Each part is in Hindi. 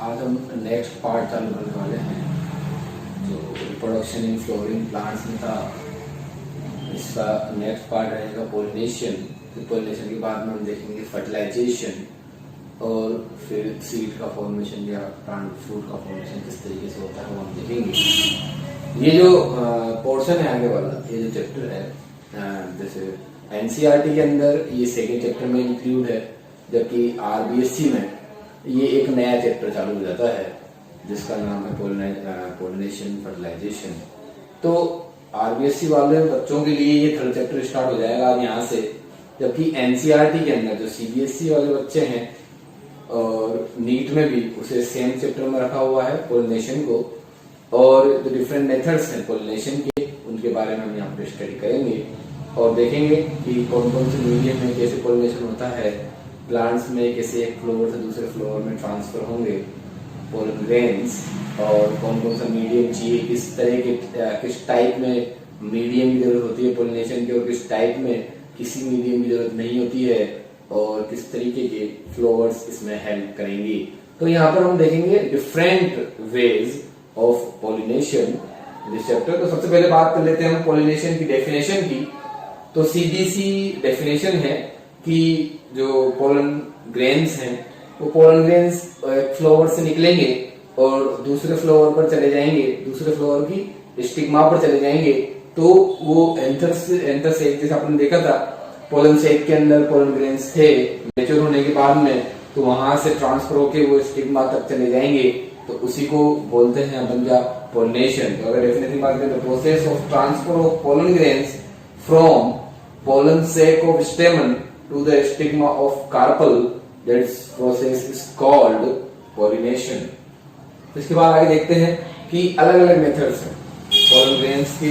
आज हम नेक्स्ट पार्ट चालू करने वाले हैं जो रिप्रोडक्शन इन फ्लोवरिंग प्लांट्स में था। इसका नेक्स्ट पार्ट रहेगा पोलिनेशन। फिर पोलिनेशन के बाद में हम देखेंगे फर्टिलाइजेशन और फिर सीड का फॉर्मेशन या प्लांट फ्रूट का फॉर्मेशन किस तरीके से होता है वो हम देखेंगे। ये जो पोर्शन है आगे वाला, ये जो चैप्टर है, जैसे एनसीईआरटी के अंदर ये सेकेंड चैप्टर में इंक्लूड है, जबकि आरबीएससी में ये एक नया चैप्टर चालू हो जाता है जिसका नाम है पोलिनेशन फर्टिलाइजेशन। तो आरबीएससी वाले बच्चों के लिए ये थर्ड चैप्टर स्टार्ट हो जाएगा आज यहाँ से, जबकि एनसीईआरटी के अंदर जो सीबीएसई वाले बच्चे हैं और नीट में भी उसे सेम चैप्टर में रखा हुआ है पोलिनेशन को, और जो डिफरेंट मेथड्स हैं पोलिनेशन के उनके बारे में हम यहाँ पर स्टडी करेंगे और देखेंगे कि कौन कौन से मीडियम में कैसे पोलिनेशन होता है, प्लांट्स में कैसे एक फ्लोवर से दूसरे फ्लोवर में ट्रांसफर होंगे पोलन ग्रेन्स, और कौन कौन सा मीडियम चाहिए, किस तरह के किस टाइप में मीडियम की जरूरत होती है पोलिनेशन की और किस टाइप में किसी मीडियम की जरूरत नहीं होती है, और किस तरीके के फ्लोवर्स इसमें हेल्प करेंगी। तो यहाँ पर हम देखेंगे different ways of pollination this chapter. तो सबसे पहले बात कर लेते हैं हम पोलिनेशन की डेफिनेशन की। तो सीबीसी डेफिनेशन है कि जो पोलन ग्रेन्स हैं वो पोलन ग्रेन्स एक फ्लावर से निकलेंगे और दूसरे फ्लावर पर चले जाएंगे, दूसरे फ्लावर की स्टिग्मा पर चले जाएंगे, तो वो एंथर सेक जैसे आपने देखा था पोलन सेक के अंदर पोलन ग्रेन्स थे, मैच्योर होने के बाद में तो वहां से ट्रांसफर होके वो स्टिग्मा तक चले जाएंगे, तो उसी को बोलते हैं अपन क्या, पोलिनेशन। तो अगर डेफिनेटली बात करें तो process of transfer of pollen grains from pollen sac of stamen to the stigma of carpel, that process is called pollination। इसके बाद आगे देखते हैं कि अलग अलग मेथड्स हैं पोलन ग्रेन्स के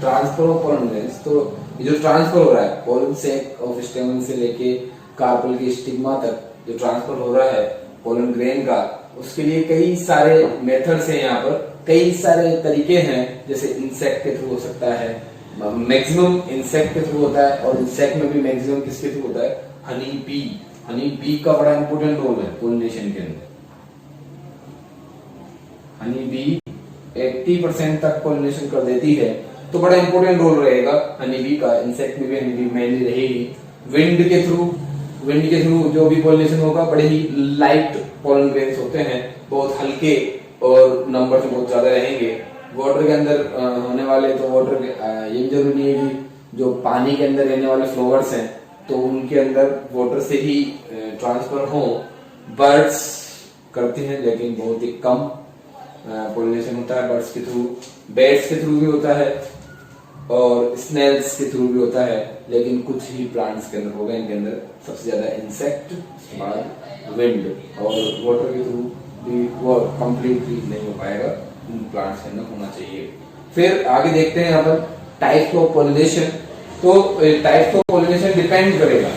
ट्रांसफर ऑफ पोलन ग्रेन्स। तो ये जो ट्रांसफर हो रहा है पोलन सेक ऑफ स्टेमन से लेके कार्पल की स्टिग्मा तक जो ट्रांसफर हो रहा है पोलन ग्रेन का, उसके लिए कई सारे मेथड्स हैं, यहाँ पर कई सारे तरीके हैं। जैसे इंसेक्ट के थ्रू हो सकता है, मैक्सिमम इंसेक्ट के थ्रू होता है, और इंसेक्ट में भी मैक्सिमम किसके थ्रू होता है, हनी बी। हनी बी का बड़ा इंपॉर्टेंट रोल है पोलिनेशन के अंदर। हनी बी 80% तक पोलिनेशन कर देती है, तो बड़ा इंपॉर्टेंट रोल रहेगा हनी बी का। इंसेक्ट में भी हनी बी मेनली रहेगी। विंड के थ्रू जो भी पोलिनेशन होगा बड़े ही लाइट पोलन ग्रेन्स होते हैं, बहुत हल्के और नंबर से बहुत ज्यादा रहेंगे। वाटर के अंदर होने वाले, तो वाटर ये भी जरूरी नहीं है कि जो पानी के अंदर रहने वाले फ्लावर्स हैं तो उनके अंदर वाटर से ही ट्रांसफर हो। बर्ड्स करते हैं लेकिन बहुत ही कम पोलिनेशन होता है बर्ड्स के थ्रू, बैट्स के थ्रू भी होता है और स्नेल्स के थ्रू भी होता है, लेकिन कुछ ही प्लांट्स के अंदर होगा। इनके अंदर सबसे ज्यादा इंसेक्ट, बाद विंड और वाटर के थ्रू भी वो कंप्लीटली नहीं हो पाएगा, प्लांट्स के अंदर होना चाहिए। फिर आगे देखते हैं यहाँ पर टाइप्स ऑफ पोलिनेशन। तो टाइप्स ऑफ पोलिनेशन डिपेंड करेगा,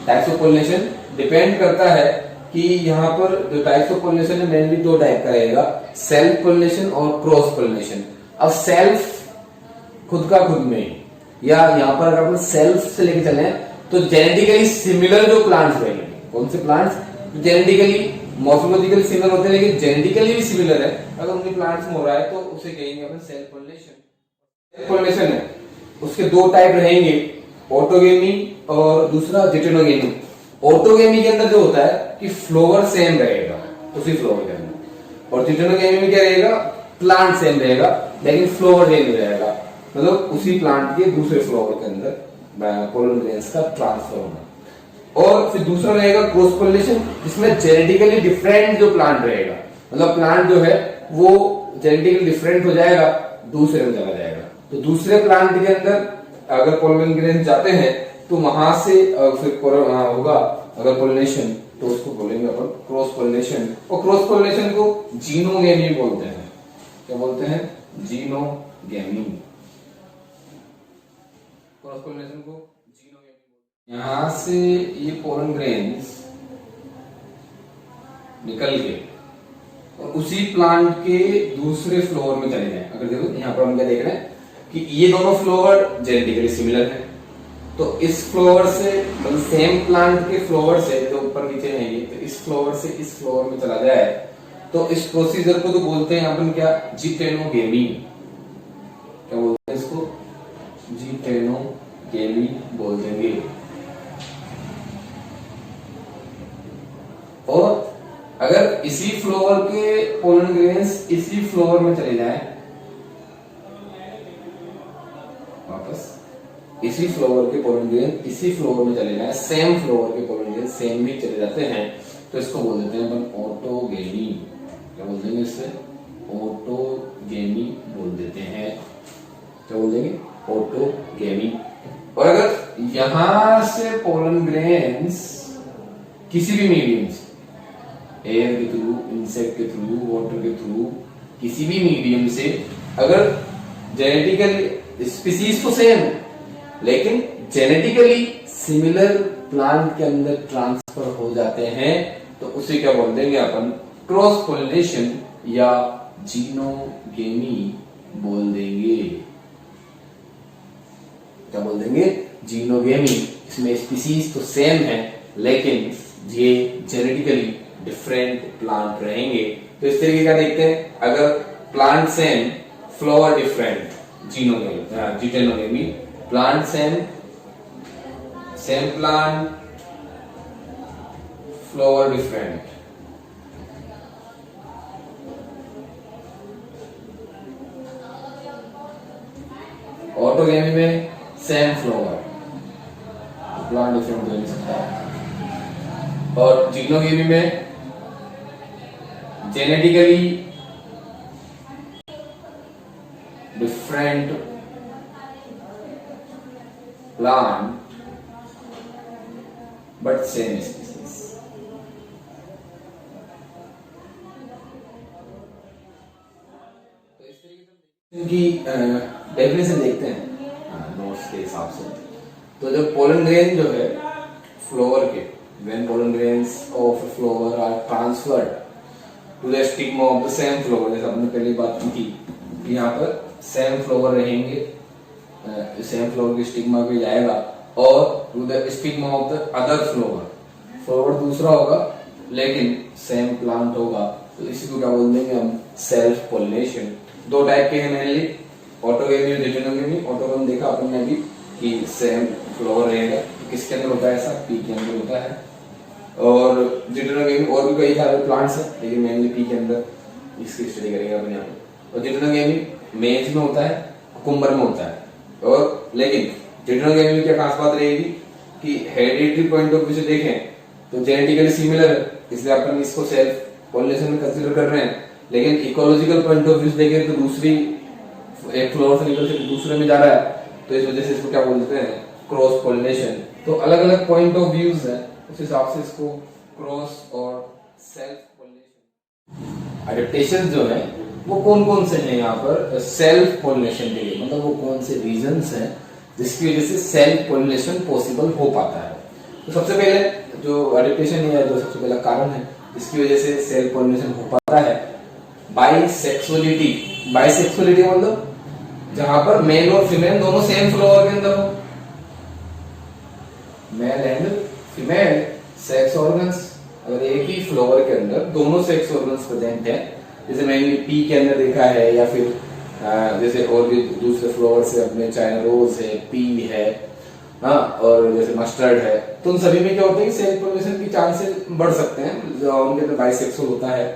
टाइप्स ऑफ पोलिनेशन डिपेंड करता है कि यहाँ पर जो टाइप्स ऑफ पोलिनेशन है मेनली दो टाइप का रहेगा, सेल्फ पोलिनेशन और क्रॉस पोलिनेशन। अब सेल्फ खुद का खुद में, या यहाँ पर अगर अपन सेल्फ से लेके चले तो जेनेटिकली सिमिलर जो प्लांट्स रहेंगे, कौन से प्लांट्स जेनेटिकली मॉर्फोलॉजिकल सिमिलर होते हैं लेकिन जेनेटिकली भी सिमिलर है, अगर उनके प्लांट्स में हो रहा है तो उसे कहेंगे अपन सेल्फ पोलिनेशन। सेल्फ पोलिनेशन है उसके दो टाइप रहेंगे, ऑटोगेमी और दूसरा जिटेनोगेमी। ऑटोगेमी के अंदर जो होता है कि फ्लावर सेम रहेगा उसी फ्लावर के अंदर, और जिटेनोगेमी में क्या रहेगा, प्लांट सेम रहेगा लेकिन फ्लावर नहीं रहेगा, मतलब उसी प्लांट के दूसरे फ्लावर के अंदर पोलन ग्रेन्स का ट्रांसफर होना। और फिर दूसरा रहेगा क्रॉस पोलिनेशन, जिसमें जेनेटिकली डिफरेंट जो प्लांट रहेगा, मतलब प्लांट जो है वो जेनेटिकली डिफरेंट हो जाएगा, दूसरे में चला जाएगा। तो दूसरे प्लांट के अंदर अगर पोलन ग्रेन जाते हैं तो वहां से फिर होगा अगर पोलिनेशन, तो उसको बोलेंगे अपन क्रॉस पोलिनेशन। और क्रॉस पोलिनेशन को जीनोगेमी बोलते हैं। क्या बोलते हैं, जीनोगेमी। क्रॉस पोलिनेशन को यहाँ से ये पोलन ग्रेन्स निकल के और उसी प्लांट के दूसरे फ्लावर में चले जाएं। अगर देखो यहाँ पर हम क्या देख रहे हैं कि ये दोनों फ्लावर जेनेटिकली सिमिलर हैं, तो इस फ्लावर से मतलब सेम प्लांट के फ्लावर से जो ऊपर नीचे हैं ये, तो इस फ्लोवर से इस फ्लोवर में चला जाए तो इस प्रोसीजर को तो बोलते हैं अपन क्या, जिटेनोगेमी। क्या बोलते हैं इसको, जिटेनोगेमी बोल देंगे। और अगर इसी फ्लोवर के पोलन ग्रेन्स इसी फ्लोवर में चले जाएं, वापस इसी फ्लोवर के पोलन ग्रेन इसी फ्लोवर में चले जाएं, सेम फ्लोवर के पोलन ग्रेन सेम भी चले जाते हैं, तो इसको बोल देते हैं अपन ऑटोगेमी। क्या बोल देंगे इससे, ऑटोगेमी बोल देते हैं। क्या बोल देंगे, ऑटोगेमी। और अगर यहां से पोलन ग्रेन्स किसी भी मीडियम से, एयर के थ्रू, इंसेक्ट के थ्रू, वाटर के थ्रू, किसी भी मीडियम से अगर जेनेटिकल स्पीसीज तो सेम है लेकिन जेनेटिकली सिमिलर प्लांट के अंदर ट्रांसफर हो जाते हैं, तो उसे क्या बोल देंगे अपन, क्रॉस पोलिनेशन या जीनोगेमी बोल देंगे। क्या बोल देंगे, जीनोगेमी। इसमें स्पीसीज तो सेम है लेकिन ये जेनेटिकली डिफरेंट प्लांट रहेंगे। तो इस तरीके का देखते हैं, अगर plant same flower different, geitonogamy. Plant same plant, flower different. Autogamy में सेम फ्लावर, प्लांट डिफरेंट हो नहीं सकता। और जिग्नोगेमी में genetically different plant but same species. तो इस तरीके से इनकी डेफिनेशन देखते हैं नोट्स के हिसाब से। तो जो पोलन ग्रेन जो है फ्लावर के, when pollen grains of a flower are transferred to the stigma of the same flower, जैसे हमने पहले बात की थी, यहाँ पर सेम फ्लावर रहेंगे, सेम फ्लावर के स्टिग्मा पे जाएगा और to the stigma of the other flower, flower दूसरा होगा लेकिन सेम प्लांट होगा, तो इसी को क्या बोल देंगे हम, सेल्फ पोलिनेशन। दो टाइप के हैं मेनली, ऑटोगेमी और जिटेनोगेमी। ऑटोगेमी देखा अपन ने भी कि सेम फ्लावर रहेगा, किसके अंदर होता है ऐसा, पी के अंदर होता है। और जिटेनोगेमी और भी कई सारे प्लांट्स हैं लेकिन मेनली पी के अंदर इसकी स्टडी करेंगे अपन यहाँ पे। और जिटेनोगेमी मेज में होता है, कुकुम्बर में होता है। और लेकिन जिटेनोगेमी में क्या खास बात रहेगी कि हेरिडिटरी पॉइंट ऑफ व्यू से देखें तो जेनेटिकली सिमिलर है, इसलिए अपन इसको सेल्फ पॉलिनेशन में कंसीडर कर रहे हैं। लेकिन इकोलॉजिकल पॉइंट ऑफ व्यू से देखें तो दूसरी, एक फ्लोर से निकल के दूसरे में जा रहा है, तो इस वजह से इसको क्या बोलते हैं, क्रॉस पॉलिनेशन। तो अलग अलग पॉइंट ऑफ व्यूज है, उस हिसाब से इसको क्रॉस और सेल्फ पॉलिनेशन। एडेप्टेशन जो है वो कौन कौन से हैं यहाँ पर सेल्फ पॉलिनेशन के लिए, मतलब वो कौन से रीजंस हैं जिसकी वजह से सेल्फ पॉलिनेशन पॉसिबल हो पाता है। तो सबसे पहले जो एडेप्टेशन है, जो सबसे पहला कारण है इसकी वजह से सेल्फ पॉलिनेशन हो पाता है, बाइसेक्सुअलिटी। बाइसेक्सुअलिटी मतलब जहां पर मेल और फीमेल दोनों सेम फ्लावर के अंदर हो, male and female sex organs, अगर एक ही फ्लावर के अंदर दोनों सेक्स ऑर्गन्स प्रेजेंट है, जैसे मैंने पी के अंदर देखा है, या फिर जैसे और भी दूसरे फ्लावर से अपने चाइना रोज है, पी है, हाँ, और जैसे मस्टर्ड है, तो उन सभी में क्या होता है, सेल्फ पॉलिनेशन की चांसेस बढ़ सकते हैं जो उनके अंदर बाइसेक्सुअल होता है।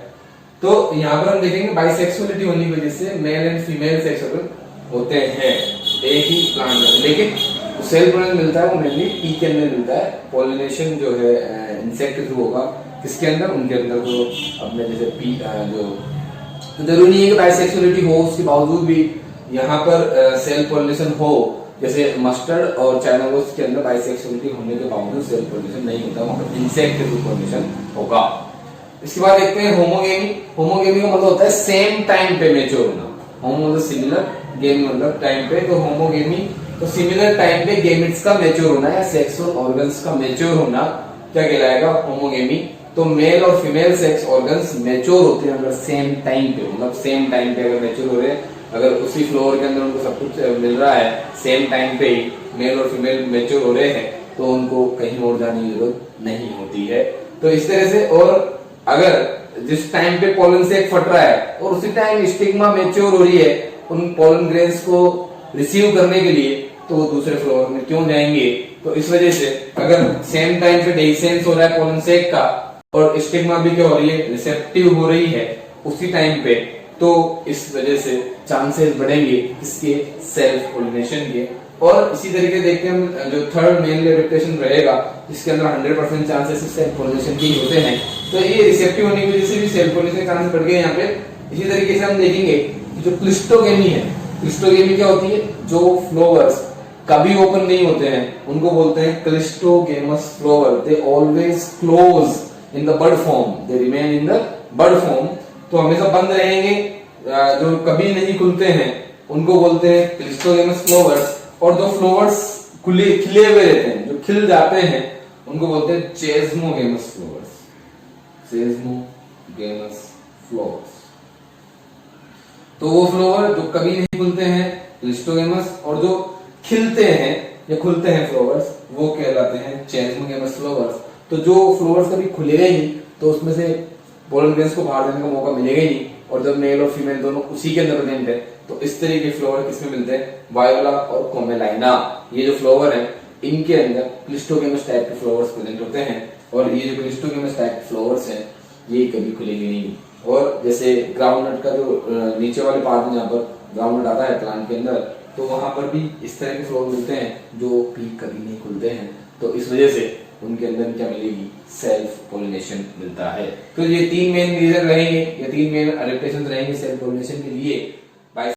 तो यहाँ पर हम देखेंगे बाइसेक्सुअलिटी होने की वजह से male and female sex organ होते हैं एक ही प्लांट में, लेकिन सेल्फ पॉलिनेशन मिलता है वो मेनली पी के अंदर मिलता है। पॉलिनेशन जो है इंसेक्ट के थ्रू होगा, किसके अंदर, उनके अंदर, तो अपने जैसे पी जो, तो जरूरी नहीं है कि बाइसेक्सुअलिटी हो, उसके बावजूद भी यहाँ पर सेल्फ पॉलिनेशन हो। जैसे मस्टर्ड और चाइना रोज के अंदर बाइसेक्सुअलिटी होने के बावजूद सेल्फ पॉलिनेशन नहीं होता, वहां पर इंसेक्ट के थ्रू पॉलिनेशन होगा। इसके बाद देखते हैं होमोगेमी। होमोगेमी का मतलब होता है सेम टाइम पे मैच्योर होना। होमो मतलब सिमिलर, गेमी मतलब टाइम पे, तो होमोगेमी तो सिमिलर टाइम पे गेमिट्स का मैच्योर होना या सेक्सुअल ऑर्गन्स का मैच्योर होना क्या कहलाएगा, होमोगेमी। तो मेल और फीमेल सेक्स ऑर्गन्स मैच्योर होते हैं अगर सेम टाइम पे, मतलब सेम टाइम पे अगर मैच्योर हो रहे हैं, अगर उसी फ्लोर के अंदर उनको सब कुछ मिल रहा है, सेम टाइम पे ही मेल और फीमेल मैच्योर हो रहे हैं, तो उनको कहीं और जाने की जरूरत नहीं होती है। तो इस तरह से, और अगर जिस टाइम पे पोलन सेक फट रहा है और उसी टाइम स्टिग्मा मैच्योर हो रही है उन पोलन ग्रेन्स को रिसीव करने के लिए, तो वो दूसरे फ्लोवर में क्यों जाएंगे? तो इस वजह से अगर सेम टाइम पे डेhiscence हो रहा है पोलन सेक का और स्टिग्मा भी क्या हो रही है, रिसेप्टिव हो रही है उसी टाइम पे, तो इस वजह से चांसेस बढ़ेंगे इसके सेल्फ पोलिनेशन के। और इसी तरीके देखते हैं हम जो थर्ड मेन एडेप्टेशन रहेगा जिसके अंदर 100% चांसेस सेल्फ पोलिनेशन के होते हैं, तो ये रिसेप्टिव होने की वजह से भी सेल्फ पोलिनेशन चांसेस बढ़ गए यहाँ पे। इसी तरीके से हम देखेंगे जो क्लिस्टोगेमी है, क्लिस्टोगेमी क्या होती है, जो फ्लावर्स कभी ओपन नहीं होते हैं उनको बोलते हैं cleistogamous flower. They always close in the bud form, they remain in the bud form, तो हमेशा बंद रहेंगे, जो कभी नहीं खुलते हैं उनको बोलते हैं क्लिस्टोगेमस फ्लावर्स। और जो फ्लावर्स खिले हुए रहते हैं, जो खिल जाते हैं, उनको बोलते हैं चेस्मोगेमस फ्लावर्स, चेस्मोगेमस फ्लावर्स। तो वो फ्लावर जो कभी नहीं खुलते हैं क्लिस्टोगेमस, और जो खिलते हैं या खुलते हैं फ्लावर्स वो कहलाते हैं चेस्मोगेमस फ्लावर्स। तो जो फ्लावर्स कभी खुलेगा ही नहीं तो उसमें से पोलन ग्रेन्स को बाहर देने का मौका मिलेगा ही नहीं, और जब मेल और फीमेल दोनों उसी के अंदर प्रेजेंट है तो इस तरह के फ्लावर किसमें मिलते हैं, वायोला और कोमेलाइना, ये जो फ्लावर है इनके अंदर क्लिस्टोगेमस टाइप के फ्लावर्स प्रेजेंट होते हैं। और ये जो क्लिस्टोगेमस टाइप के फ्लावर्स हैं ये कभी खुलेंगे नहीं। और जैसे ग्राउंड नट का जो नीचे वाले पार्ट में जहाँ पर ग्राउंड नट आता है प्लांट के अंदर, तो वहां पर भी इस तरह के फ्लावर मिलते हैं जो भी कभी नहीं खुलते हैं, तो इस वजह से उनके अंदर क्या मिलेगी, सेल्फ पोलिनेशन मिलता है। तो ये तीन मेन रीजन रहेंगे, ये तीन मेन एडेप्टेशन रहेंगे सेल्फ पोलिनेशन के लिए।